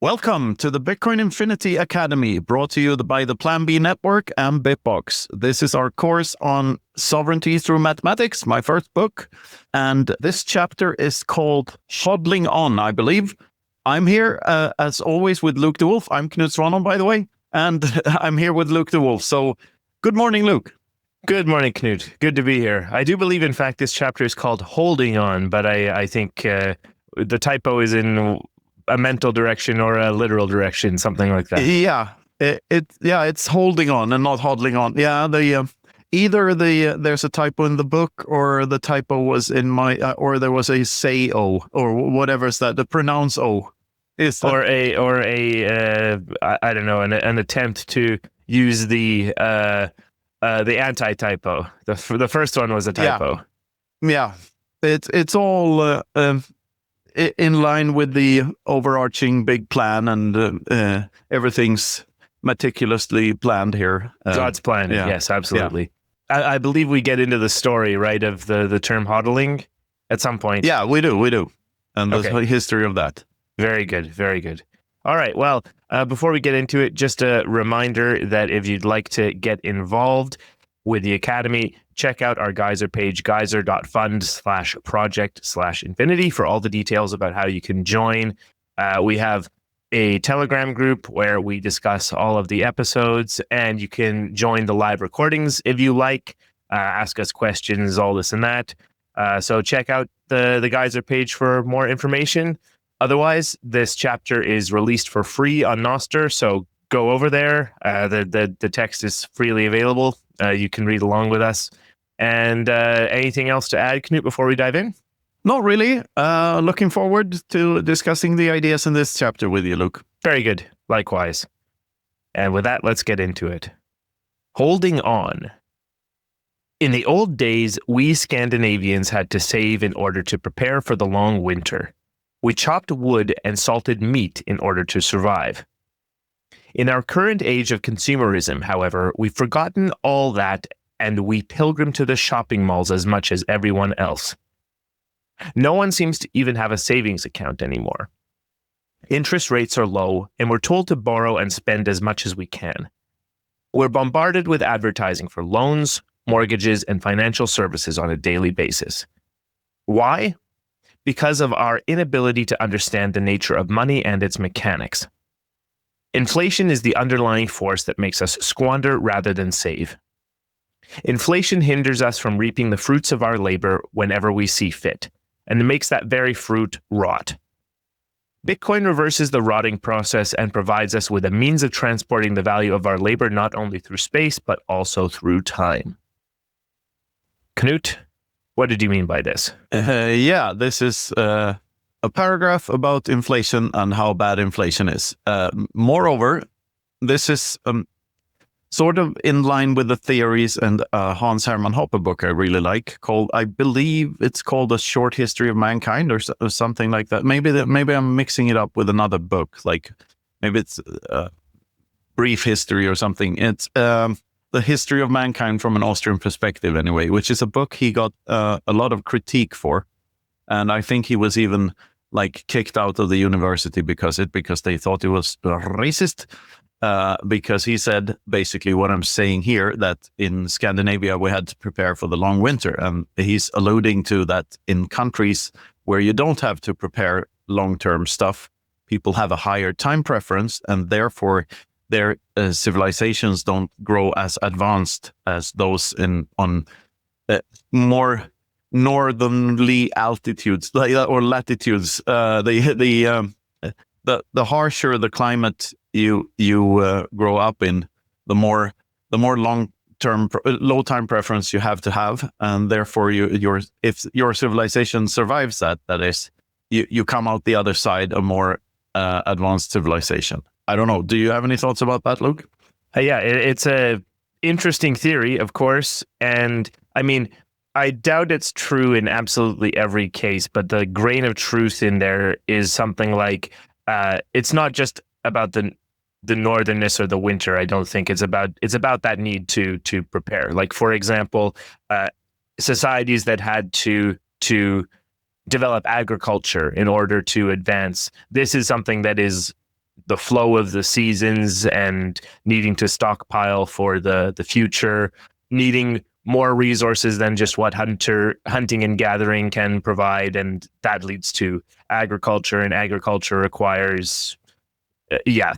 Welcome to the Bitcoin Infinity Academy, brought to you by the Plan B Network and Bitbox. This is our course on sovereignty through mathematics, my first book. And this chapter is called Hodling On, I believe. I'm here, as always, with Luke the Wolf. I'm Knut Swanholm, by the way. And I'm here with Luke the Wolf. So, good morning, Luke. Good morning, Knut. Good to be here. I do believe, in fact, this chapter is called Holding On, but I think the typo is in a mental direction or a literal direction, something like that. Yeah, it's holding on and not hodling on. Yeah, there's a typo in the book, or the typo was in my, or there was a say O, or whatever is that, the pronounce O. Is that? I don't know, an attempt to use the anti-typo. The first one was a typo. Yeah, it's all in line with the overarching big plan, and everything's meticulously planned here. God's plan, yes, absolutely. Yeah. I believe we get into the story, right, of the term hodling at some point. Yeah, we do. And the history of that. Very good, very good. All right, well, before we get into it, just a reminder that if you'd like to get involved with the Academy, check out our Geyser page, geyser.fund/project/infinity, for all the details about how you can join. We have a Telegram group where we discuss all of the episodes, and you can join the live recordings if you like, ask us questions, all this and that. So check out the Geyser page for more information. Otherwise, this chapter is released for free on Nostr, so go over there. The text is freely available. You can read along with us. And anything else to add, Knut, before we dive in? Not really. Looking forward to discussing the ideas in this chapter with you, Luke. Very good. Likewise. And with that, let's get into it. Holding on. In the old days, we Scandinavians had to save in order to prepare for the long winter. We chopped wood and salted meat in order to survive. In our current age of consumerism, however, we've forgotten all that, and we pilgrim to the shopping malls as much as everyone else. No one seems to even have a savings account anymore. Interest rates are low, and we're told to borrow and spend as much as we can. We're bombarded with advertising for loans, mortgages, and financial services on a daily basis. Why? Because of our inability to understand the nature of money and its mechanics. Inflation is the underlying force that makes us squander rather than save. Inflation hinders us from reaping the fruits of our labor whenever we see fit, and makes that very fruit rot. Bitcoin reverses the rotting process and provides us with a means of transporting the value of our labor not only through space, but also through time. Knut, what did you mean by this? This is a paragraph about inflation and how bad inflation is. Moreover, this is sort of in line with the theories and Hans Hermann Hoppe book I really like, called, I believe it's called A Short History of Mankind, or something like that. Maybe I'm mixing it up with another book, like maybe it's Brief History or something. It's The History of Mankind from an Austrian Perspective, anyway, which is a book he got a lot of critique for. And I think he was even kicked out of the university because they thought he was racist. Because he said basically what I'm saying here, that in Scandinavia we had to prepare for the long winter. And he's alluding to that in countries where you don't have to prepare long-term stuff, people have a higher time preference, and therefore their civilizations don't grow as advanced as those on more northerly altitudes or latitudes. The harsher the climate you grow up in, the more long-term low time preference you have, and therefore if your civilization survives that is, you come out the other side a more advanced civilization. I don't know. Do you have any thoughts about that, Luke? It's a interesting theory, of course, and I mean, I doubt it's true in absolutely every case, but the grain of truth in there is something like, it's not just about the northernness or the winter. I don't think it's about that need to prepare. Like, for example, societies that had to develop agriculture in order to advance. This is something that is the flow of the seasons and needing to stockpile for the future, needing more resources than just what hunting and gathering can provide, and that leads to agriculture, and agriculture requires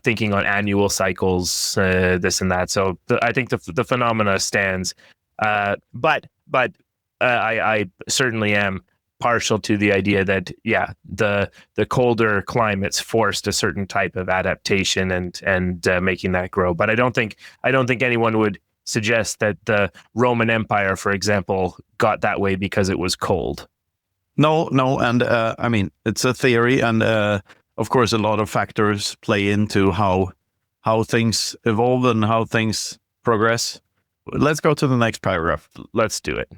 thinking on annual cycles, this and that. So I think the phenomena stands, but I certainly am partial to the idea that the colder climates forced a certain type of adaptation and making that grow. But I don't think anyone would suggest that the Roman Empire, for example, got that way because it was cold. No, and I mean, it's a theory, and of course a lot of factors play into how things evolve and how things progress. Let's go to the next paragraph. Let's do it.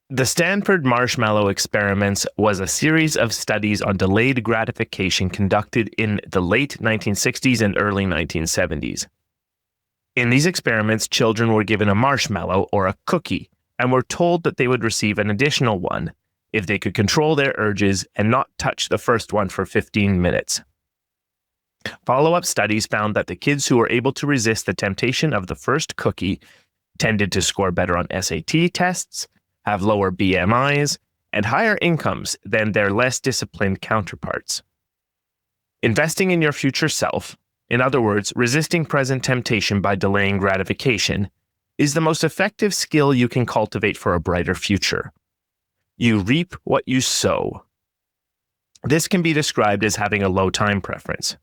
The Stanford Marshmallow Experiments was a series of studies on delayed gratification conducted in the late 1960s and early 1970s. In these experiments, children were given a marshmallow or a cookie and were told that they would receive an additional one if they could control their urges and not touch the first one for 15 minutes. Follow-up studies found that the kids who were able to resist the temptation of the first cookie tended to score better on SAT tests, have lower BMIs, and higher incomes than their less disciplined counterparts. Investing in your future self, in other words, resisting present temptation by delaying gratification, is the most effective skill you can cultivate for a brighter future. You reap what you sow. This can be described as having a low time preference.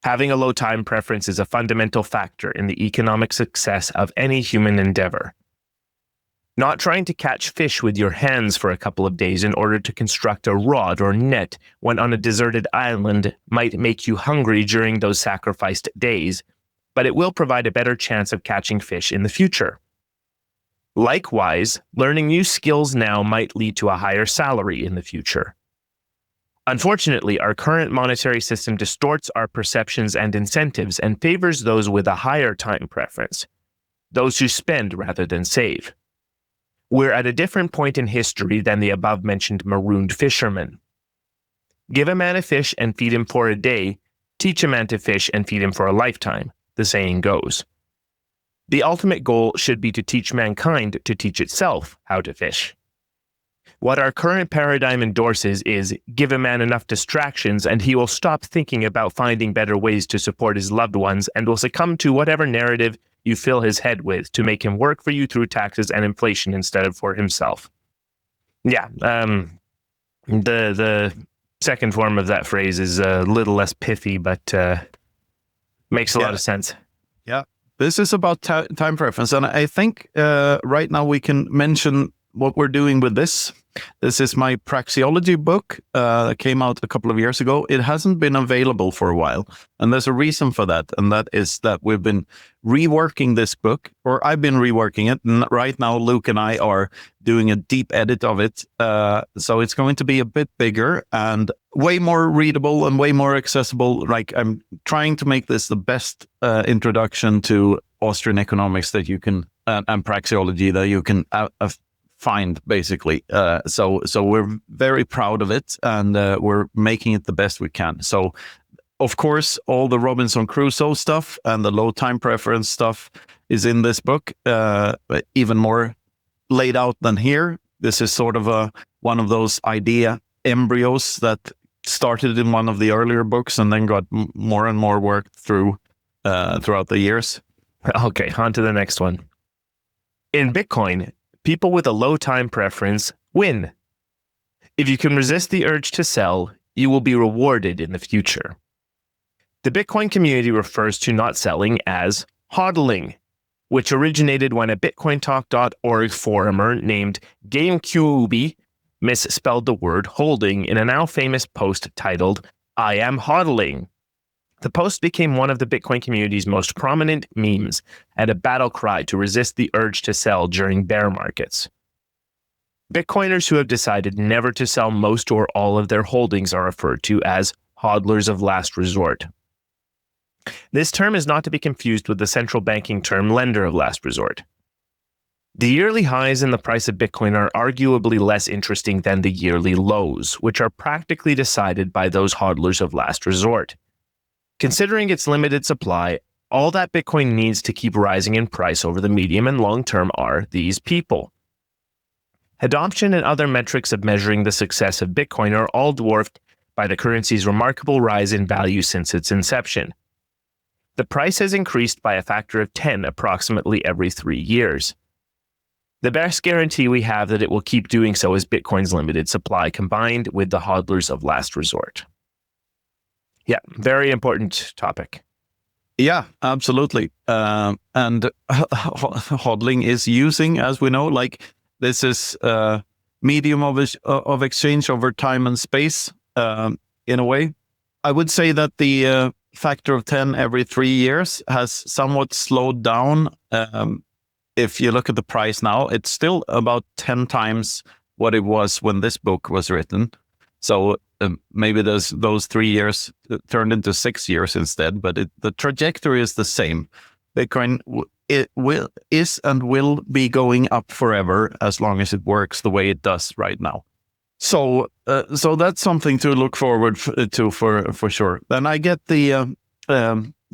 Having a low time preference is a fundamental factor in the economic success of any human endeavor. Not trying to catch fish with your hands for a couple of days in order to construct a rod or net when on a deserted island might make you hungry during those sacrificed days, but it will provide a better chance of catching fish in the future. Likewise, learning new skills now might lead to a higher salary in the future. Unfortunately, our current monetary system distorts our perceptions and incentives and favors those with a higher time preference, those who spend rather than save. We're at a different point in history than the above-mentioned marooned fisherman. Give a man a fish and feed him for a day, teach a man to fish and feed him for a lifetime, the saying goes. The ultimate goal should be to teach mankind to teach itself how to fish. What our current paradigm endorses is give a man enough distractions and he will stop thinking about finding better ways to support his loved ones and will succumb to whatever narrative you fill his head with to make him work for you through taxes and inflation instead of for himself. The second form of that phrase is a little less pithy, but makes a lot of sense. Yeah, this is about time preference, and I think right now we can mention what we're doing with this. This is my praxeology book that came out a couple of years ago. It hasn't been available for a while, and there's a reason for that, and that is that we've been reworking this book, or I've been reworking it, and right now Luke and I are doing a deep edit of it, so it's going to be a bit bigger and way more readable and way more accessible. Like, I'm trying to make this the best introduction to Austrian economics that you can, and praxeology that you can find, basically. So we're very proud of it, and we're making it the best we can. So, of course, all the Robinson Crusoe stuff and the low time preference stuff is in this book, even more laid out than here. This is sort of one of those idea embryos that started in one of the earlier books and then got more and more worked through throughout the years. Okay, on to the next one. In Bitcoin, people with a low time preference win. If you can resist the urge to sell, you will be rewarded in the future. The Bitcoin community refers to not selling as hodling, which originated when a BitcoinTalk.org forumer named GameCube misspelled the word holding in a now famous post titled, "I am hodling." The post became one of the Bitcoin community's most prominent memes and a battle cry to resist the urge to sell during bear markets. Bitcoiners who have decided never to sell most or all of their holdings are referred to as hodlers of last resort. This term is not to be confused with the central banking term lender of last resort. The yearly highs in the price of Bitcoin are arguably less interesting than the yearly lows, which are practically decided by those hodlers of last resort. Considering its limited supply, all that Bitcoin needs to keep rising in price over the medium and long term are these people. Adoption and other metrics of measuring the success of Bitcoin are all dwarfed by the currency's remarkable rise in value since its inception. The price has increased by a factor of 10 approximately every 3 years. The best guarantee we have that it will keep doing so is Bitcoin's limited supply combined with the hodlers of last resort. Yeah, very important topic. Yeah, absolutely. And hodling is using, as we know, like this is a medium of exchange over time and space in a way. I would say that the factor of 10 every 3 years has somewhat slowed down. If you look at the price now, it's still about 10 times what it was when this book was written. So maybe those 3 years turned into 6 years instead, but the trajectory is the same. Bitcoin is and will be going up forever as long as it works the way it does right now. So that's something to look forward to for sure. Then I get the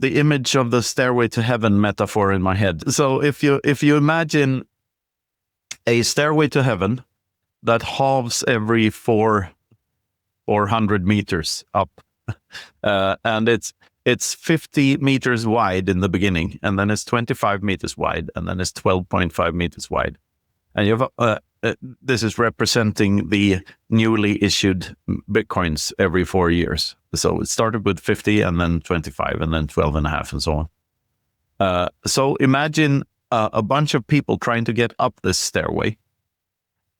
image of the stairway to heaven metaphor in my head. So if you imagine a stairway to heaven that halves every 400 meters up, and it's 50 meters wide in the beginning, and then it's 25 meters wide, and then it's 12.5 meters wide, and you have this is representing the newly issued Bitcoins every 4 years. So it started with 50 and then 25 and then 12 and a half and so on. So imagine a bunch of people trying to get up this stairway.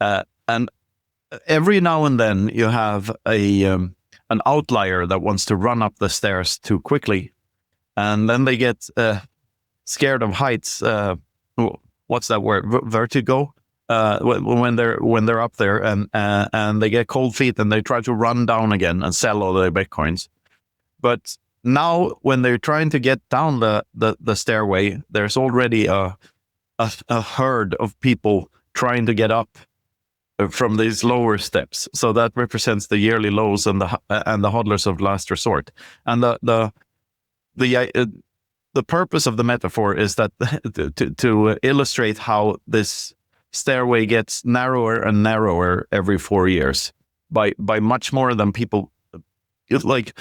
And every now and then you have an outlier that wants to run up the stairs too quickly. And then they get scared of heights. What's that word? Vertigo? When they're up there and they get cold feet and they try to run down again and sell all their Bitcoins. But now when they're trying to get down the stairway, there's already a herd of people trying to get up from these lower steps. So that represents the yearly lows and the hodlers of last resort. And the purpose of the metaphor is that to illustrate how this stairway gets narrower and narrower every 4 years by much more than people like.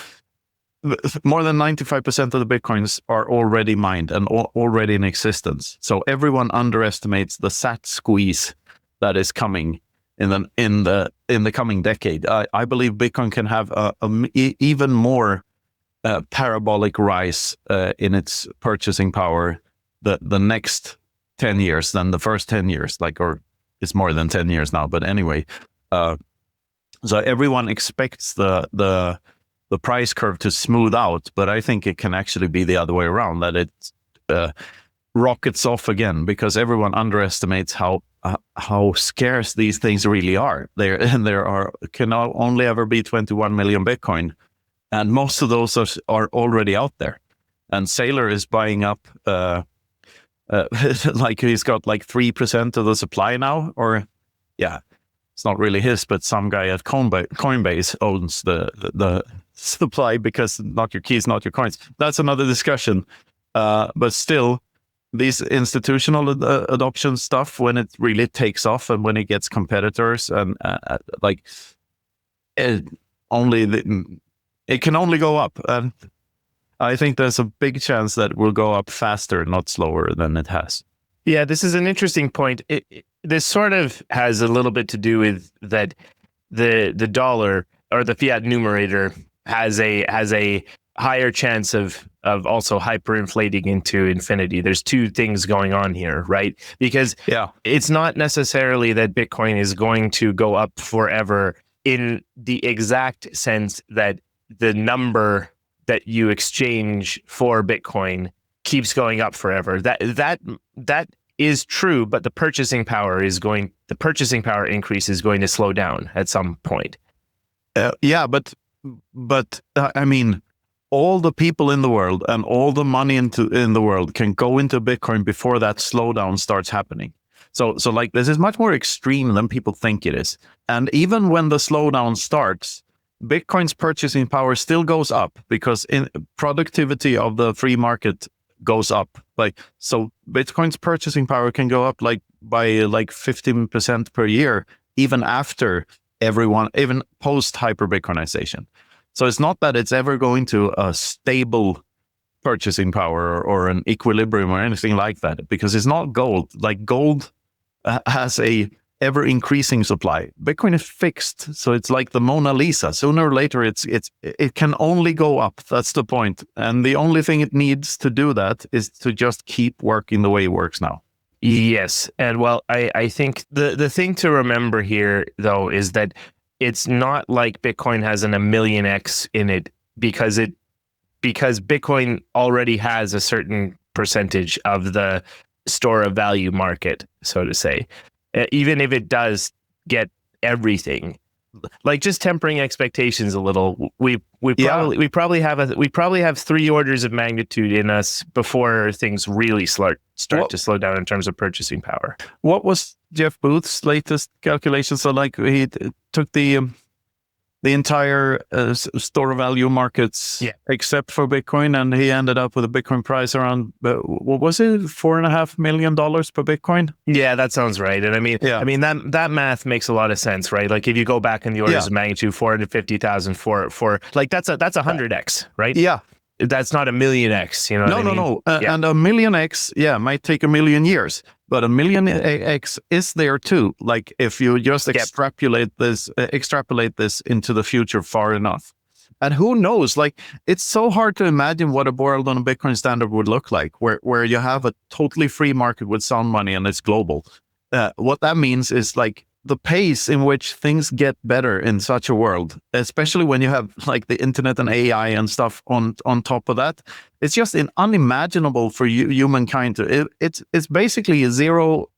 More than 95% of the Bitcoins are already mined and already in existence. So everyone underestimates the SAT squeeze that is coming in the coming decade. I believe Bitcoin can have a even more parabolic rise in its purchasing power the next 10 years than the first 10 years, or it's more than 10 years now, but anyway. So everyone expects the price curve to smooth out, but I think it can actually be the other way around, that it rockets off again, because everyone underestimates how scarce these things really are. There can only ever be 21 million Bitcoin, and most of those are already out there. And Saylor is buying up like he's got like 3% of the supply now, or yeah, it's not really his, but some guy at Coinbase owns the supply, because not your keys, not your coins. That's another discussion. But still, these institutional adoption stuff, when it really takes off and when it gets competitors, and it can only go up. And I think there's a big chance that it will go up faster, not slower than it has. Yeah, this is an interesting point. This sort of has a little bit to do with that the dollar, or the fiat numerator, has a higher chance of also hyperinflating into infinity. There's two things going on here, right? Because it's not necessarily that Bitcoin is going to go up forever in the exact sense that the number that you exchange for Bitcoin keeps going up forever. That is true, but the purchasing power increase is going to slow down at some point. But I mean, all the people in the world and all the money in the world can go into Bitcoin before that slowdown starts happening. So like, this is much more extreme than people think it is. And even when the slowdown starts, Bitcoin's purchasing power still goes up because in productivity of the free market goes up. Like, so Bitcoin's purchasing power can go up like by like 15% per year, even after everyone, even post hyper Bitcoinization. So it's not that it's ever going to a stable purchasing power or an equilibrium or anything like that, because it's not gold. Like gold has a ever increasing supply. Bitcoin is fixed, so it's like the Mona Lisa. Sooner or later, it can only go up. That's the point. And the only thing it needs to do that is to just keep working the way it works now. Yes, and well, I think the thing to remember here though is that it's not like Bitcoin has a million X in it because Bitcoin already has a certain percentage of the store of value market, so to say. Even if it does get everything, like just tempering expectations a little, we probably have 3 orders of magnitude in us before things really start to slow down in terms of purchasing power. What was Jeff Booth's latest calculation? So like he took the entire store of value markets, except for Bitcoin, and he ended up with a Bitcoin price around what was it, $4.5 million per Bitcoin? Yeah, that sounds right. And I mean that math makes a lot of sense, right? Like if you go back in the orders of magnitude, 450,000 for like that's a 100x, right? Yeah. That's not a million X, you know? No. And a million X, might take a million years, but a million X is there too. Like if you just extrapolate this into the future far enough. And who knows, like it's so hard to imagine what a world on a Bitcoin standard would look like, where you have a totally free market with sound money and it's global. What that means is like the pace in which things get better in such a world, especially when you have like the internet and AI and stuff on top of that, it's just unimaginable for humankind to. It's basically a zero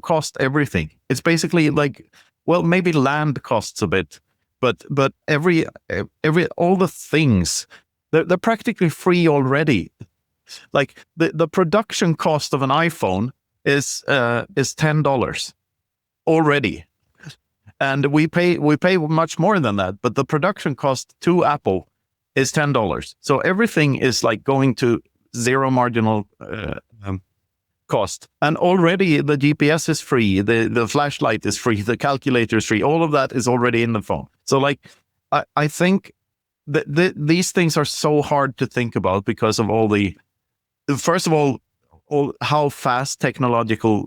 cost everything. It's basically like, well, maybe land costs a bit, but every all the things they're practically free already. Like the production cost of an iPhone is $10. Already, and we pay much more than that, but the production cost to Apple is $10. So everything is like going to zero marginal cost, and already the GPS is free, the flashlight is free, the calculator is free. All of that is already in the phone. So like I think that these things are so hard to think about because of first of all how fast technological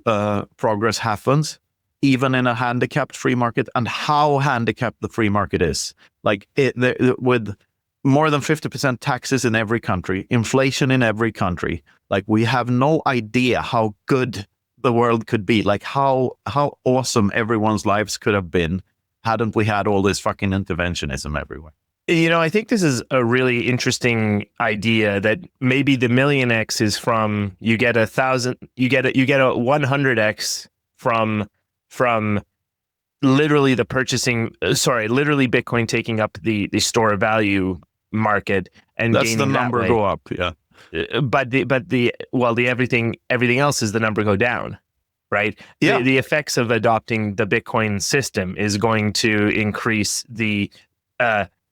progress happens, even in a handicapped free market, and how handicapped the free market is. Like with more than 50% taxes in every country, inflation in every country, like we have no idea how good the world could be, like how awesome everyone's lives could have been hadn't we had all this fucking interventionism everywhere. You know, I think this is a really interesting idea that maybe the million X is from you get a 100X from literally literally Bitcoin taking up the store of value market and that's the number go up, but everything else is the number go down, right? The effects of adopting the Bitcoin system is going to increase the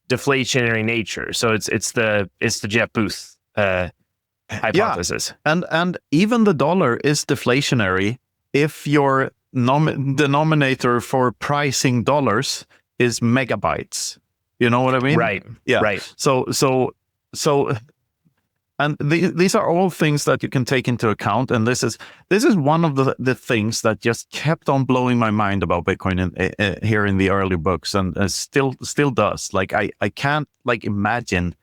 deflationary nature. So it's the Jeff Booth hypothesis. And even the dollar is deflationary if your denominator for pricing dollars is megabytes. You know what I mean? Right. Yeah. Right. So, and these are all things that you can take into account. And this is one of the things that just kept on blowing my mind about Bitcoin here in the early books, and still does. Like I can't like imagine.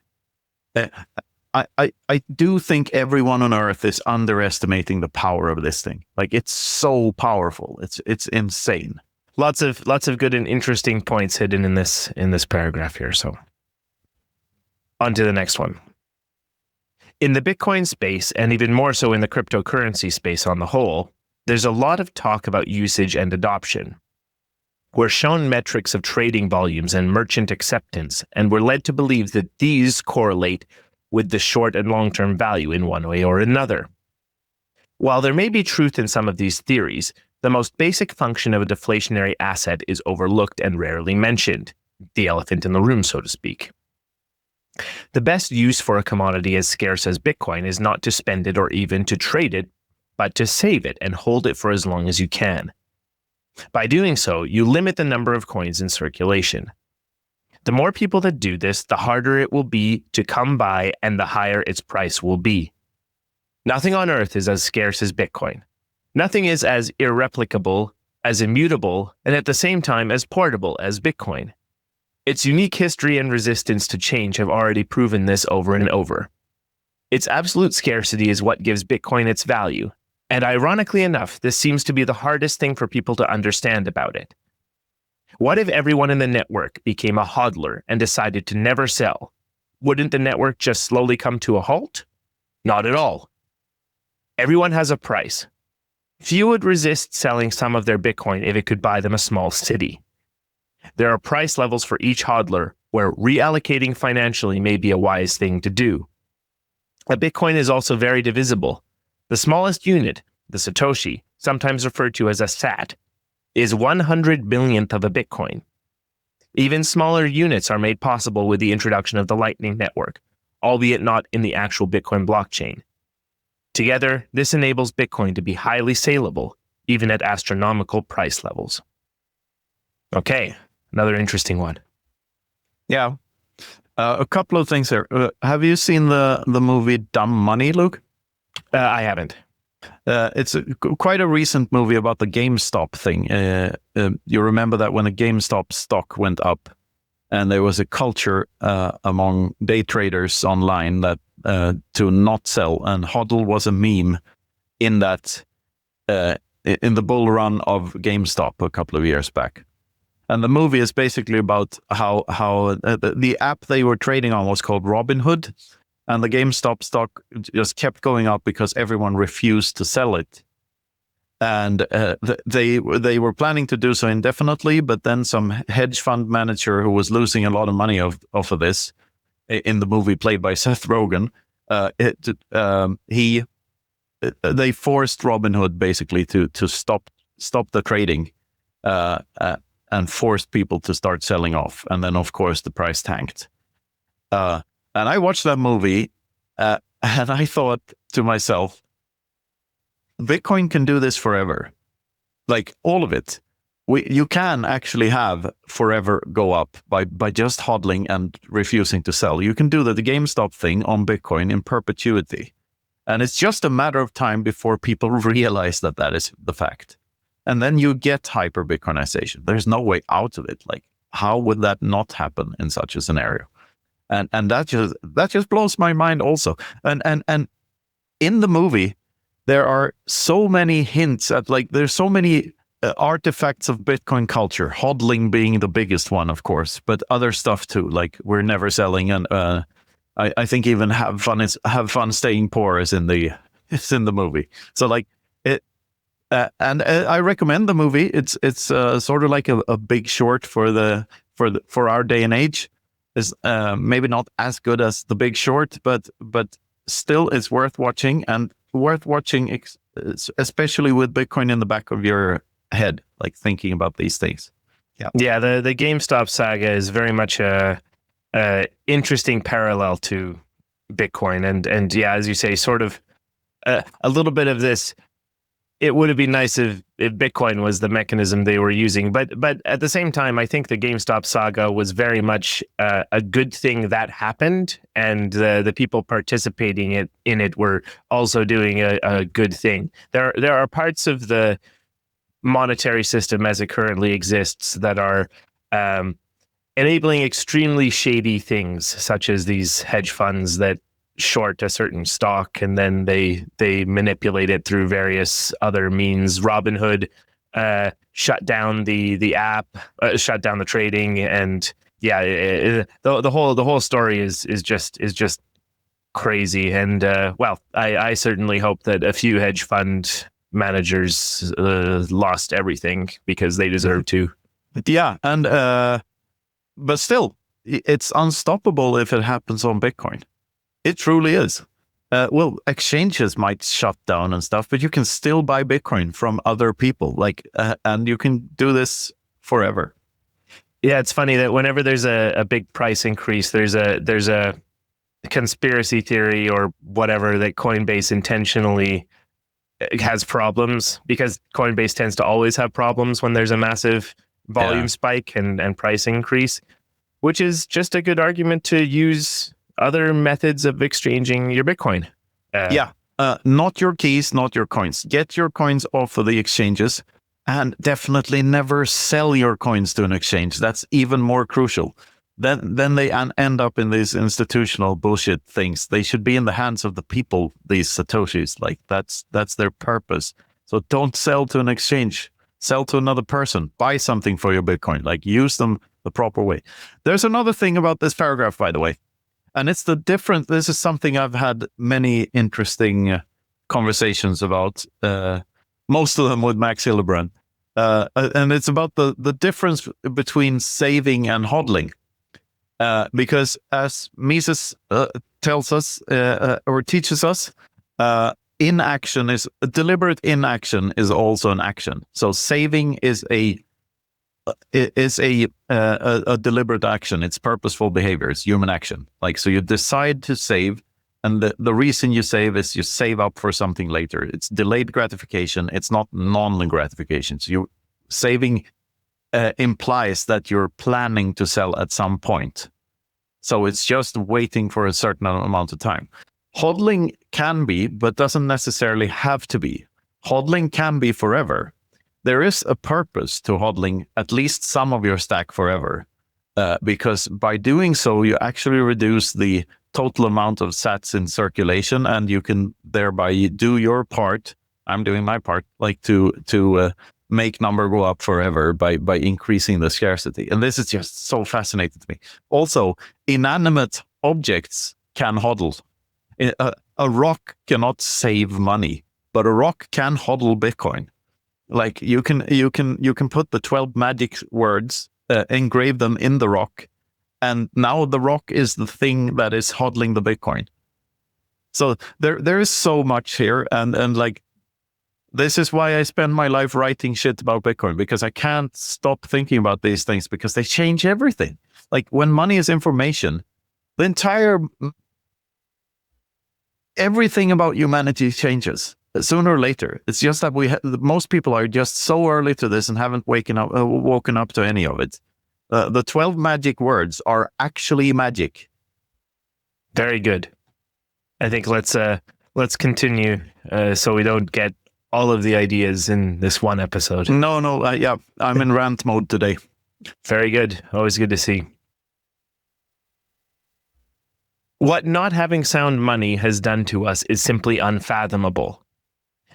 I do think everyone on Earth is underestimating the power of this thing. Like it's so powerful. It's insane. Lots of good and interesting points hidden in this paragraph here. So on to the next one. In the Bitcoin space, and even more so in the cryptocurrency space on the whole, there's a lot of talk about usage and adoption. We're shown metrics of trading volumes and merchant acceptance, and we're led to believe that these correlate with the short and long-term value in one way or another. While there may be truth in some of these theories, the most basic function of a deflationary asset is overlooked and rarely mentioned. the elephant in the room, so to speak. The best use for a commodity as scarce as Bitcoin is not to spend it or even to trade it, but to save it and hold it for as long as you can. By doing so, you limit the number of coins in circulation. The more people that do this, the harder it will be to come by and the higher its price will be. Nothing on earth is as scarce as Bitcoin. Nothing is as irreplicable, as immutable, and at the same time as portable as Bitcoin. Its unique history and resistance to change have already proven this over and over. Its absolute scarcity is what gives Bitcoin its value, and ironically enough, this seems to be the hardest thing for people to understand about it. What if everyone in the network became a hodler and decided to never sell? Wouldn't the network just slowly come to a halt? Not at all. Everyone has a price. Few would resist selling some of their Bitcoin if it could buy them a small city. There are price levels for each hodler where reallocating financially may be a wise thing to do. A Bitcoin is also very divisible. The smallest unit, the Satoshi, sometimes referred to as a sat, is 100 millionth of a Bitcoin. Even smaller units are made possible with the introduction of the Lightning Network, albeit not in the actual Bitcoin blockchain. Together, this enables Bitcoin to be highly saleable, even at astronomical price levels. Okay, another interesting one. Yeah. A couple of things here. Have you seen the movie Dumb Money, Luke? I haven't. It's quite a recent movie about the GameStop thing. You remember that when the GameStop stock went up, and there was a culture among day traders online that to not sell, and Hodl was a meme in that in the bull run of GameStop a couple of years back. And the movie is basically about how the app they were trading on was called Robinhood, and the GameStop stock just kept going up because everyone refused to sell it. And they were planning to do so indefinitely, but then some hedge fund manager who was losing a lot of money off of this, in the movie played by Seth Rogen, they forced Robinhood basically to stop the trading, and forced people to start selling off. And then, of course, the price tanked. And I watched that movie, and I thought to myself, Bitcoin can do this forever. Like, all of it. You can actually have forever go up by just hodling and refusing to sell. You can do the GameStop thing on Bitcoin in perpetuity. And it's just a matter of time before people realize that is the fact. And then you get hyper Bitcoinization. There's no way out of it. Like, how would that not happen in such a scenario? And that just blows my mind also. And in the movie, there are so many hints at, like, there's so many artifacts of Bitcoin culture, hodling being the biggest one, of course, but other stuff too, like we're never selling, and I think even have fun staying poor is in the movie. So like it, and I recommend the movie. It's sort of like a big short for our day and age. Is maybe not as good as The Big Short, but still it's worth watching, and worth watching especially with Bitcoin in the back of your head, like thinking about these things. Yeah. The GameStop saga is very much a interesting parallel to Bitcoin, and yeah, as you say, sort of a little bit of this. It would have been nice if Bitcoin was the mechanism they were using, but at the same time, I think the GameStop saga was very much a good thing that happened, and the people participating in it were also doing a good thing. There are parts of the monetary system as it currently exists that are enabling extremely shady things, such as these hedge funds that short a certain stock and then they manipulate it through various other means. Robinhood shut down the app, shut down the trading, and yeah, the whole story is just crazy. And well, I certainly hope that a few hedge fund managers lost everything, because they deserve to. Yeah, and but still, it's unstoppable if it happens on Bitcoin. It truly is. Well, exchanges might shut down and stuff, but you can still buy Bitcoin from other people, like, and you can do this forever. Yeah, it's funny that whenever there's a big price increase, there's a conspiracy theory or whatever that Coinbase intentionally has problems, because Coinbase tends to always have problems when there's a massive volume spike and price increase, which is just a good argument to use other methods of exchanging your Bitcoin. Not your keys, not your coins. Get your coins off of the exchanges, and definitely never sell your coins to an exchange. That's even more crucial. Then they end up in these institutional bullshit things. They should be in the hands of the people, these Satoshis. Like that's their purpose. So don't sell to an exchange. Sell to another person. Buy something for your Bitcoin. Like use them the proper way. There's another thing about this paragraph, by the way. And it's the difference. This is something I've had many interesting conversations about, most of them with Max Hildebrand. And it's about the difference between saving and hodling. Because as Mises tells us or teaches us, deliberate inaction is also an action. So saving is a deliberate action. It's purposeful behavior. It's human action. Like, so you decide to save, and the reason you save is you save up for something later. It's delayed gratification. It's not non-gratification. So you saving implies that you're planning to sell at some point. So it's just waiting for a certain amount of time. Hodling can be, but doesn't necessarily have to be. Hodling can be forever. There is a purpose to hodling at least some of your stack forever, because by doing so, you actually reduce the total amount of sats in circulation, and you can thereby do your part. I'm doing my part, like to make number go up forever by increasing the scarcity. And this is just so fascinating to me. Also, inanimate objects can hodl. A rock cannot save money, but a rock can hodl Bitcoin. Like you can put the 12 magic words, engrave them in the rock, and now the rock is the thing that is hodling the Bitcoin. So there is so much here, and like this is why I spend my life writing shit about Bitcoin, because I can't stop thinking about these things because they change everything. Like when money is information, the entire everything about humanity changes sooner or later. It's just that most people are just so early to this and haven't woken up to any of it. The 12 magic words are actually magic. Very good. I think let's continue so we don't get all of the ideas in this one episode. No, yeah, I'm in rant mode today. Very good. Always good to see. What not having sound money has done to us is simply unfathomable.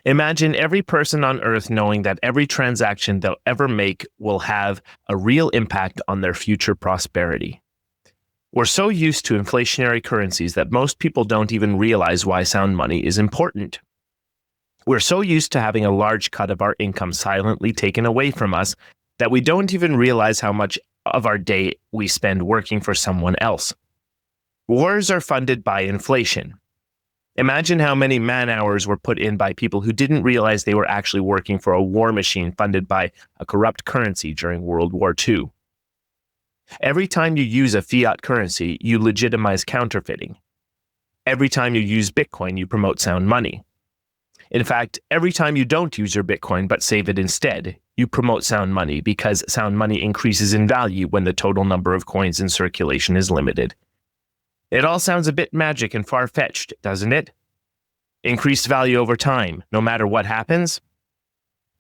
Imagine every person on Earth knowing that every transaction they'll ever make will have a real impact on their future prosperity. We're so used to inflationary currencies that most people don't even realize why sound money is important. We're so used to having a large cut of our income silently taken away from us that we don't even realize how much of our day we spend working for someone else. Wars are funded by inflation. Imagine how many man-hours were put in by people who didn't realize they were actually working for a war machine funded by a corrupt currency during World War II. Every time you use a fiat currency, you legitimize counterfeiting. Every time you use Bitcoin, you promote sound money. In fact, every time you don't use your Bitcoin but save it instead, you promote sound money, because sound money increases in value when the total number of coins in circulation is limited. It all sounds a bit magic and far-fetched, doesn't it? Increased value over time, no matter what happens?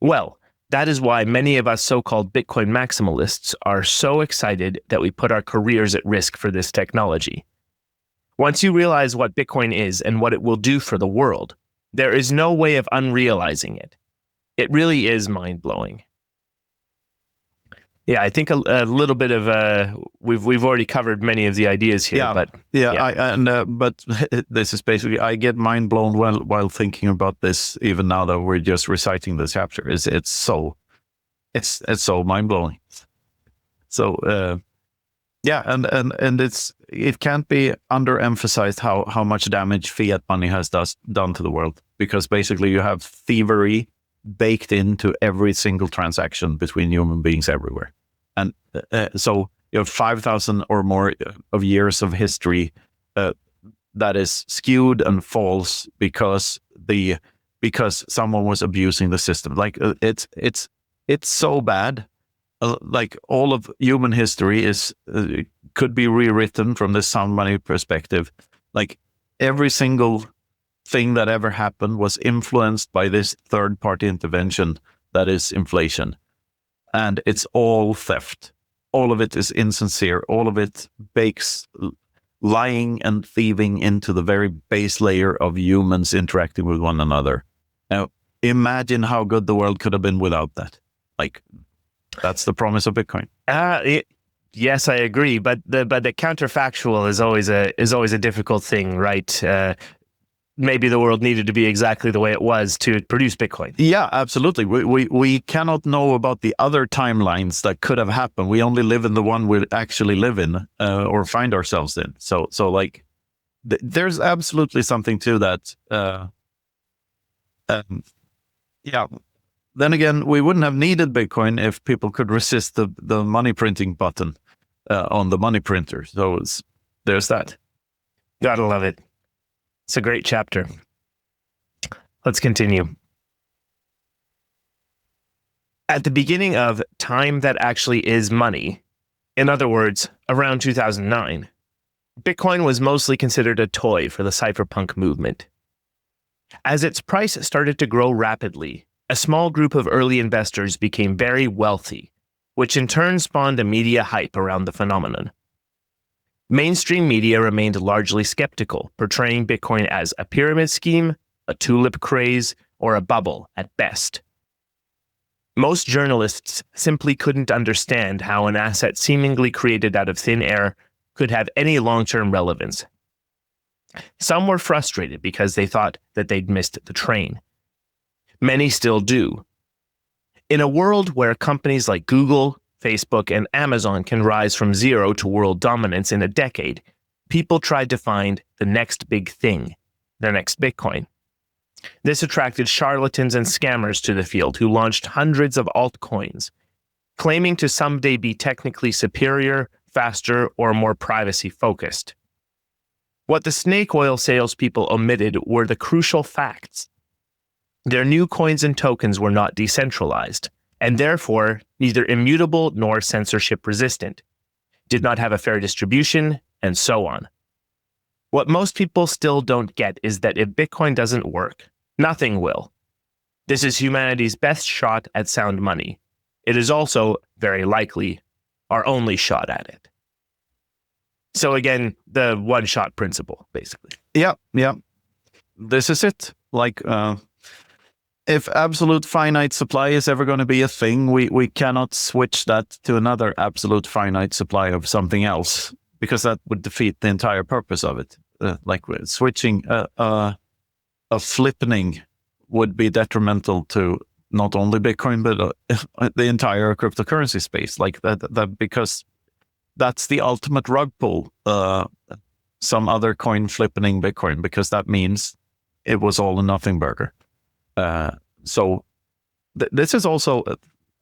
Well, that is why many of us so-called Bitcoin maximalists are so excited that we put our careers at risk for this technology. Once you realize what Bitcoin is and what it will do for the world, there is no way of unrealizing it. It really is mind-blowing. Yeah, I think a little bit of we've already covered many of the ideas here. But this is basically, I get mind blown while thinking about this. Even now that we're just reciting the chapter, it's so mind blowing. So and it can't be underemphasized how much damage fiat money has done to the world, because basically you have thievery baked into every single transaction between human beings everywhere. And so you have 5,000 or more of years of history that is skewed and false because someone was abusing the system. Like it's so bad. Like all of human history is could be rewritten from the sound money perspective. Like every single thing that ever happened was influenced by this third party intervention that is inflation, and it's all theft. All of it is insincere. All of it bakes lying and thieving into the very base layer of humans interacting with one another. Now, imagine how good the world could have been without that. Like, that's the promise of Bitcoin. Yes, I agree. But the counterfactual is always a difficult thing, right? Maybe the world needed to be exactly the way it was to produce Bitcoin. Yeah, absolutely. We cannot know about the other timelines that could have happened. We only live in the one we actually live in or find ourselves in. So like, there's absolutely something to that. Yeah. Then again, we wouldn't have needed Bitcoin if people could resist the money printing button on the money printer. So there's that. Gotta love it. It's a great chapter. Let's continue. At the beginning of time that actually is money, in other words, around 2009, Bitcoin was mostly considered a toy for the cypherpunk movement. As its price started to grow rapidly, a small group of early investors became very wealthy, which in turn spawned a media hype around the phenomenon. Mainstream media remained largely skeptical, portraying Bitcoin as a pyramid scheme, a tulip craze, or a bubble at best. Most journalists simply couldn't understand how an asset seemingly created out of thin air could have any long-term relevance. Some were frustrated because they thought that they'd missed the train. Many still do. In a world where companies like Google, Facebook, and Amazon can rise from zero to world dominance in a decade, people tried to find the next big thing, their next Bitcoin. This attracted charlatans and scammers to the field who launched hundreds of altcoins, claiming to someday be technically superior, faster, or more privacy-focused. What the snake oil salespeople omitted were the crucial facts. Their new coins and tokens were not decentralized, and therefore neither immutable nor censorship resistant, did not have a fair distribution, and so on. What most people still don't get is that if Bitcoin doesn't work, nothing will. This is humanity's best shot at sound money. It is also, very likely, our only shot at it. So again, the one-shot principle, basically. Yeah. This is it. Like, if absolute finite supply is ever going to be a thing, we cannot switch that to another absolute finite supply of something else, because that would defeat the entire purpose of it. Like switching a flippening would be detrimental to not only Bitcoin, but the entire cryptocurrency space. Like that because that's the ultimate rug pull. Some other coin flippening Bitcoin, because that means it was all a nothing burger. So this is also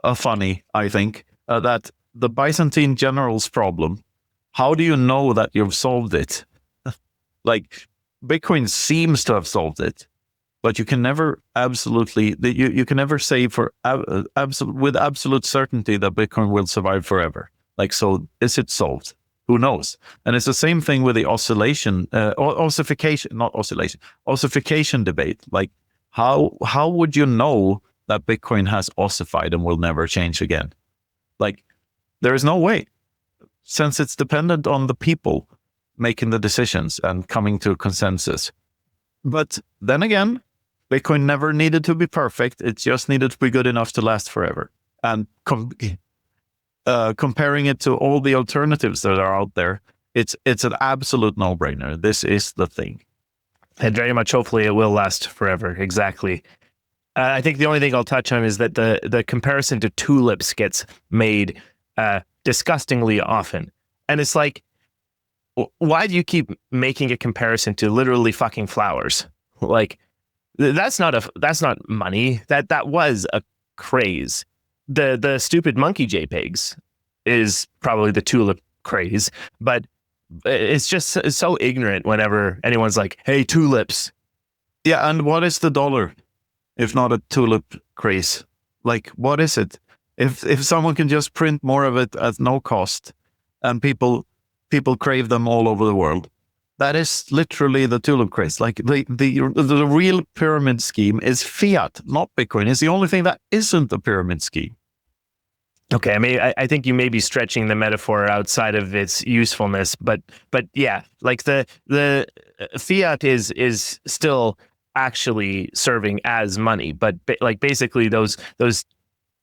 a funny, I think, that the Byzantine general's problem, how do you know that you've solved it? Like, Bitcoin seems to have solved it, but you can never absolutely, you can never say for with absolute certainty that Bitcoin will survive forever. Like, so is it solved? Who knows? And it's the same thing with the ossification debate. Like, how would you know that Bitcoin has ossified and will never change again? Like, there is no way, since it's dependent on the people making the decisions and coming to a consensus. But then again, Bitcoin never needed to be perfect. It just needed to be good enough to last forever. And comparing it to all the alternatives that are out there, it's an absolute no-brainer. This is the thing. And very much, hopefully, it will last forever. Exactly. I think the only thing I'll touch on is that the comparison to tulips gets made disgustingly often. And it's like, why do you keep making a comparison to literally fucking flowers? Like, that's not money. That was a craze. The stupid monkey JPEGs, is probably the tulip craze, but it's just so ignorant whenever anyone's like, hey, tulips. Yeah, and what is the dollar if not a tulip craze? Like, what is it? If someone can just print more of it at no cost, and people crave them all over the world, that is literally the tulip craze. Like the real pyramid scheme is fiat, not Bitcoin. It's the only thing that isn't a pyramid scheme. Okay, I think you may be stretching the metaphor outside of its usefulness, but yeah, like the fiat is still actually serving as money, but like basically those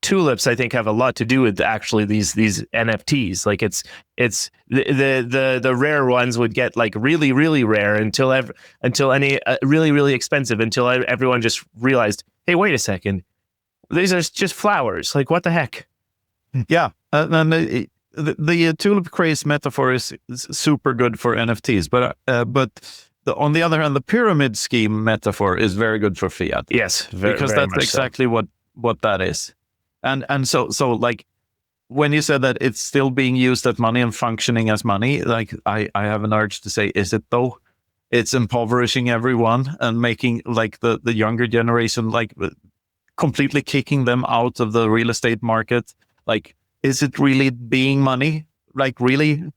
tulips, I think, have a lot to do with actually these NFTs. Like it's the rare ones would get like really rare until any really expensive, until everyone just realized, hey, wait a second, these are just flowers. Like, what the heck? Yeah, and the tulip craze metaphor is super good for NFTs, but on the other hand, the pyramid scheme metaphor is very good for fiat. Yes, because very that's much exactly so. what that is. And so like when you said that it's still being used as money and functioning as money, like I have an urge to say, is it though? It's impoverishing everyone and making like the younger generation, like completely kicking them out of the real estate market. Like, is it really being money? Like, really?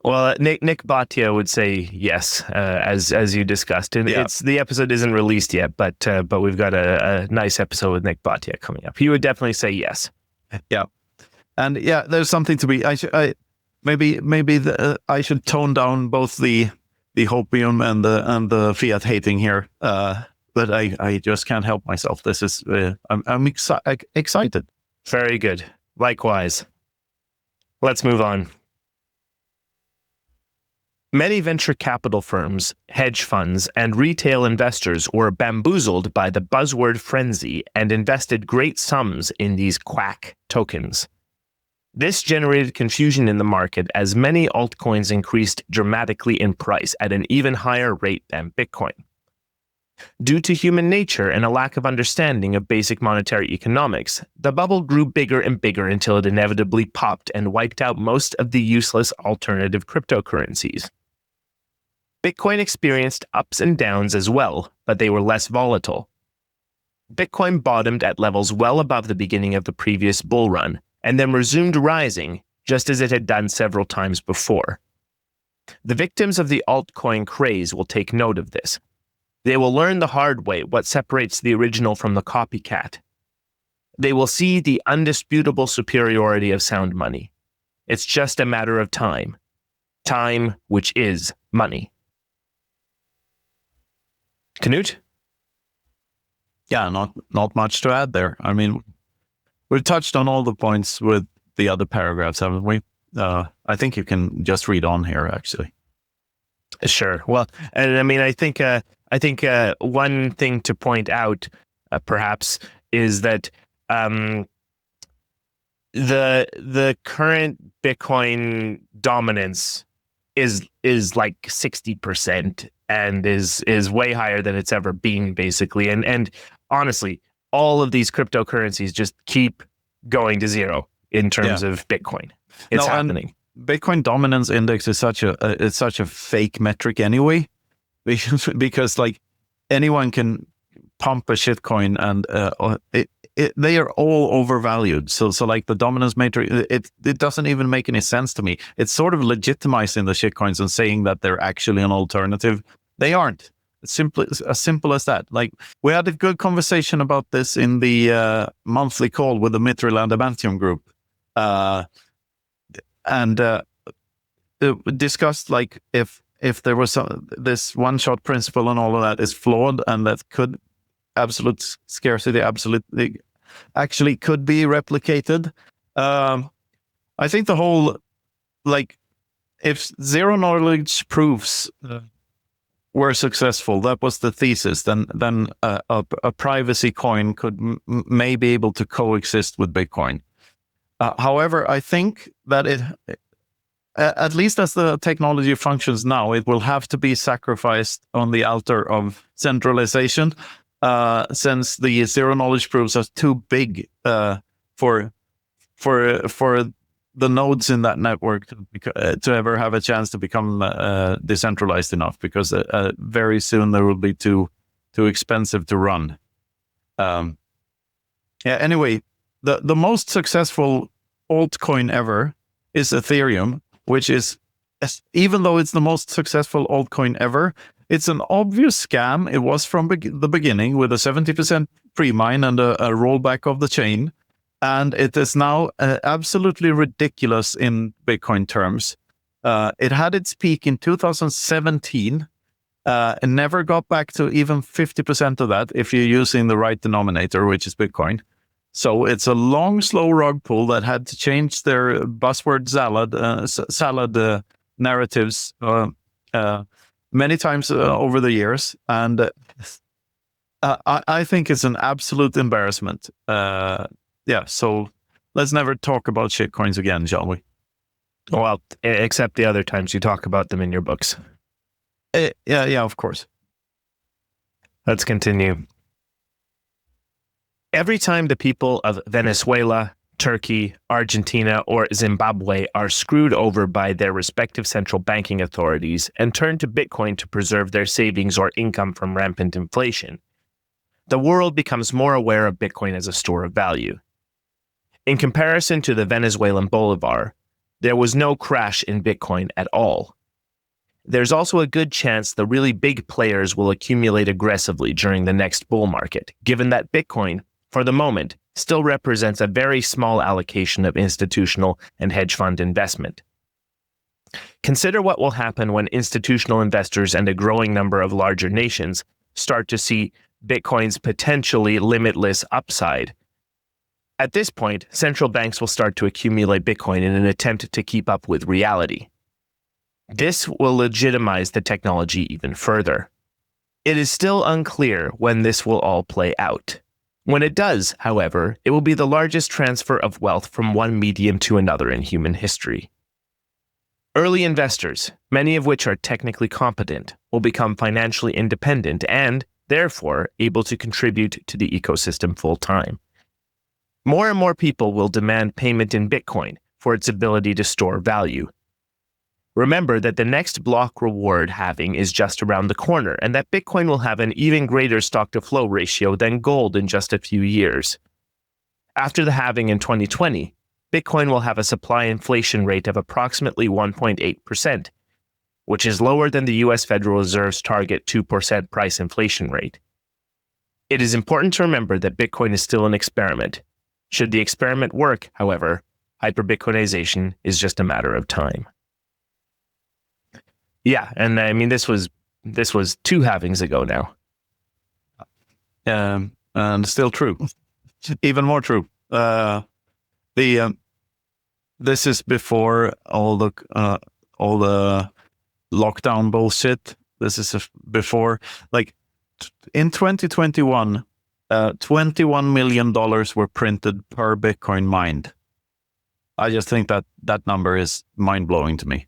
Well, Nick Bhatia would say yes, as you discussed, and Yeah. it's the episode isn't released yet, but we've got a nice episode with Nick Bhatia coming up. He would definitely say yes. Yeah, and yeah, there's something to be. I should tone down both the hopium and the fiat hating here, but I just can't help myself. This is I'm excited. Very good. Likewise. Let's move on. Many venture capital firms, hedge funds, and retail investors were bamboozled by the buzzword frenzy and invested great sums in these quack tokens. This generated confusion in the market as many altcoins increased dramatically in price at an even higher rate than Bitcoin. Due to human nature and a lack of understanding of basic monetary economics, the bubble grew bigger and bigger until it inevitably popped and wiped out most of the useless alternative cryptocurrencies. Bitcoin experienced ups and downs as well, but they were less volatile. Bitcoin bottomed at levels well above the beginning of the previous bull run, and then resumed rising, just as it had done several times before. The victims of the altcoin craze will take note of this. They will learn the hard way what separates the original from the copycat. They will see the undisputable superiority of sound money. It's just a matter of time. Time, which is money. Knut? Yeah, not much to add there. I mean, we've touched on all the points with the other paragraphs, haven't we? I think you can just read on here, actually. Sure. Well, and I mean, I think one thing to point out, perhaps, is that the current Bitcoin dominance is like 60% and is way higher than it's ever been, basically. And honestly, all of these cryptocurrencies just keep going to zero in terms of Bitcoin. It's happening. Bitcoin dominance index is such a fake metric anyway, because like anyone can pump a shitcoin and they are all overvalued. So like the dominance matrix, it doesn't even make any sense to me. It's sort of legitimizing the shitcoins and saying that they're actually an alternative. They aren't. It's simply as simple as that. Like, we had a good conversation about this in the monthly call with the Mithril Adamantium group. And discussed like if there was this one-shot principle and all of that is flawed, and that could absolute scarcity absolutely actually could be replicated. I think the whole, like, if zero knowledge proofs were successful, that was the thesis, then a privacy coin could may be able to coexist with Bitcoin. However, I think that it, at least as the technology functions now, it will have to be sacrificed on the altar of centralization, since the zero knowledge proofs are too big for the nodes in that network to ever have a chance to become decentralized enough, because very soon they will be too expensive to run. Anyway, the most successful altcoin ever is Ethereum, which is, even though it's the most successful altcoin ever, it's an obvious scam. It was from the beginning, with a 70% pre-mine and a rollback of the chain. And it is now absolutely ridiculous in Bitcoin terms. It had its peak in 2017 and never got back to even 50% of that if you're using the right denominator, which is Bitcoin. So it's a long, slow rug pull that had to change their buzzword salad narratives many times over the years. And I think it's an absolute embarrassment. So let's never talk about shitcoins again, shall we? Well, except the other times you talk about them in your books. Yeah, of course. Let's continue. Every time the people of Venezuela, Turkey, Argentina, or Zimbabwe are screwed over by their respective central banking authorities and turn to Bitcoin to preserve their savings or income from rampant inflation, the world becomes more aware of Bitcoin as a store of value. In comparison to the Venezuelan bolivar, there was no crash in Bitcoin at all. There's also a good chance the really big players will accumulate aggressively during the next bull market, given that Bitcoin, for the moment, still represents a very small allocation of institutional and hedge fund investment. Consider what will happen when institutional investors and a growing number of larger nations start to see Bitcoin's potentially limitless upside. At this point, central banks will start to accumulate Bitcoin in an attempt to keep up with reality. This will legitimize the technology even further. It is still unclear when this will all play out. When it does, however, it will be the largest transfer of wealth from one medium to another in human history. Early investors, many of which are technically competent, will become financially independent and, therefore, able to contribute to the ecosystem full-time. More and more people will demand payment in Bitcoin for its ability to store value. Remember that the next block reward halving is just around the corner, and that Bitcoin will have an even greater stock-to-flow ratio than gold in just a few years. After the halving in 2020, Bitcoin will have a supply inflation rate of approximately 1.8%, which is lower than the US Federal Reserve's target 2% price inflation rate. It is important to remember that Bitcoin is still an experiment. Should the experiment work, however, hyper-Bitcoinization is just a matter of time. Yeah, and I mean this was 2 halvings ago now. And still true. Even more true. This is before all the lockdown bullshit. This is before, like, in 2021, $21 million were printed per Bitcoin mined. I just think that number is mind-blowing to me.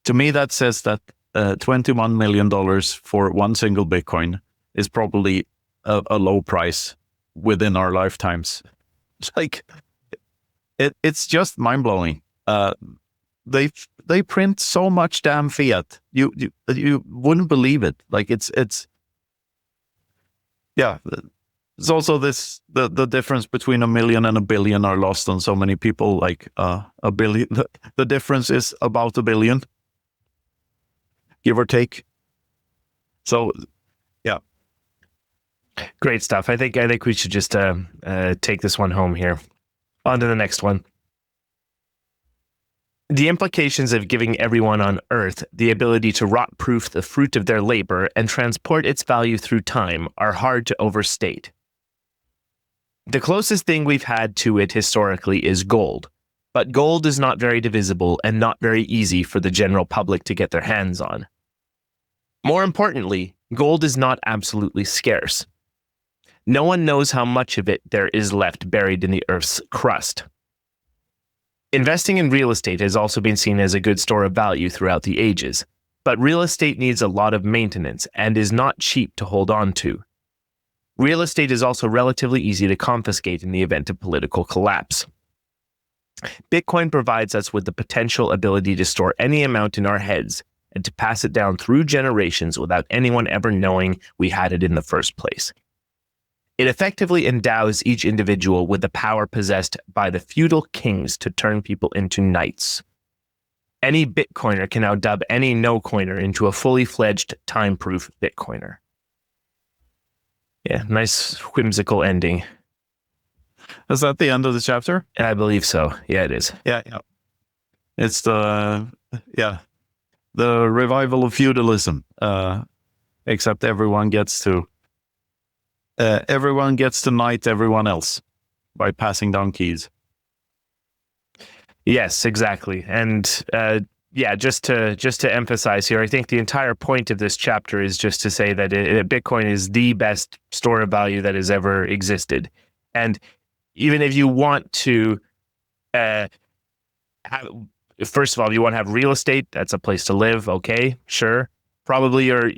To me, that says that $21 million for one single Bitcoin is probably a low price within our lifetimes. It's like, it's just mind-blowing. They print so much damn fiat. You wouldn't believe it. Like, it's also the difference between 1 million and 1 billion are lost on so many people. Like, a billion, the difference is about 1 billion, give or take. So, yeah. Great stuff. I think we should just take this one home here. On to the next one. The implications of giving everyone on Earth the ability to rot-proof the fruit of their labor and transport its value through time are hard to overstate. The closest thing we've had to it historically is gold, but gold is not very divisible and not very easy for the general public to get their hands on. More importantly, gold is not absolutely scarce. No one knows how much of it there is left buried in the Earth's crust. Investing in real estate has also been seen as a good store of value throughout the ages, but real estate needs a lot of maintenance and is not cheap to hold on to. Real estate is also relatively easy to confiscate in the event of political collapse. Bitcoin provides us with the potential ability to store any amount in our heads and to pass it down through generations without anyone ever knowing we had it in the first place. It effectively endows each individual with the power possessed by the feudal kings to turn people into knights. Any Bitcoiner can now dub any no-coiner into a fully fledged time-proof Bitcoiner. Yeah, nice whimsical ending. Is that the end of the chapter? I believe so. Yeah, it is. Yeah. It's the revival of feudalism. Except everyone gets to knight everyone else by passing down keys. Yes, exactly. And just to emphasize here, I think the entire point of this chapter is just to say that Bitcoin is the best store of value that has ever existed. And even if you want to, first of all, you want to have real estate, that's a place to live. Okay, sure. Probably you're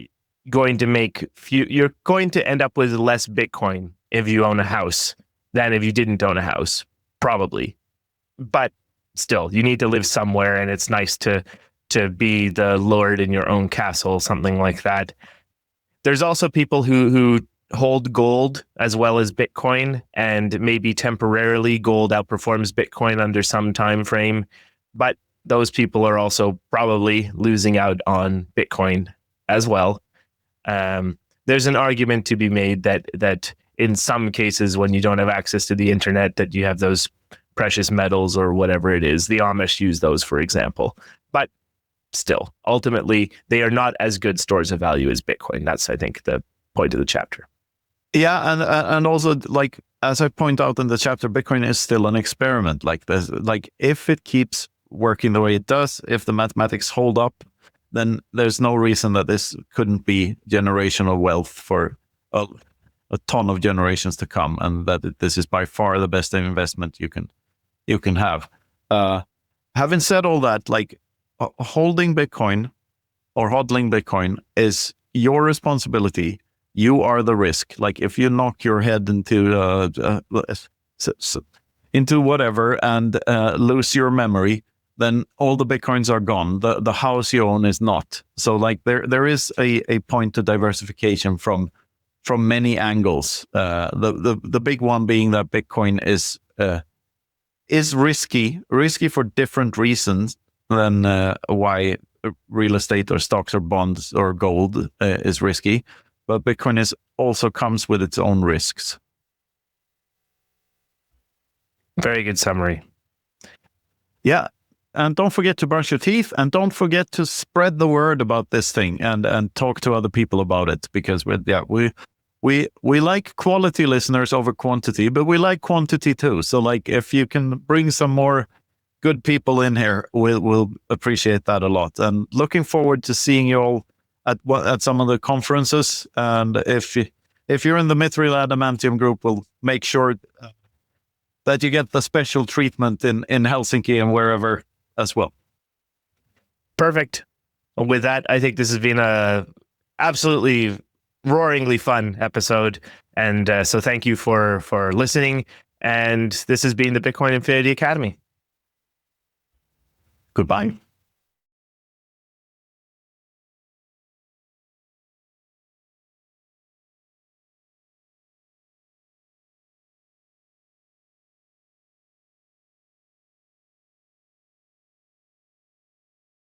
going to end up with less Bitcoin if you own a house than if you didn't own a house, probably. But still, you need to live somewhere, and it's nice to be the lord in your own castle, something like that. There's also people who hold gold as well as Bitcoin, and maybe temporarily gold outperforms Bitcoin under some time frame, but those people are also probably losing out on Bitcoin as well. There's an argument to be made that in some cases, when you don't have access to the internet, that you have those precious metals or whatever it is. The Amish use those, for example. But still, ultimately, they are not as good stores of value as Bitcoin. That's, I think, the point of the chapter. Yeah, and also, like, as I point out in the chapter, Bitcoin is still an experiment. Like this, like if it keeps working the way it does, if the mathematics hold up, then there's no reason that this couldn't be generational wealth for a ton of generations to come, and that this is by far the best investment you can have. Having said all that, like holding Bitcoin or hodling Bitcoin is your responsibility. You are the risk. Like if you knock your head into whatever and lose your memory, then all the Bitcoins are gone. The house you own is not. So like there is a point to diversification from many angles. The big one being that Bitcoin is risky for different reasons than why real estate or stocks or bonds or gold is risky. But Bitcoin also comes with its own risks. Very good summary. Yeah. And don't forget to brush your teeth, and don't forget to spread the word about this thing and talk to other people about it, because we like quality listeners over quantity, but we like quantity too. So like if you can bring some more good people in here, we'll appreciate that a lot. And looking forward to seeing you all at some of the conferences. And if you're in the Mithril Adamantium group, we'll make sure that you get the special treatment in Helsinki and wherever as well. Perfect. With that, I think this has been a absolutely roaringly fun episode. And so thank you for listening. And this has been the Bitcoin Infinity Academy. Goodbye.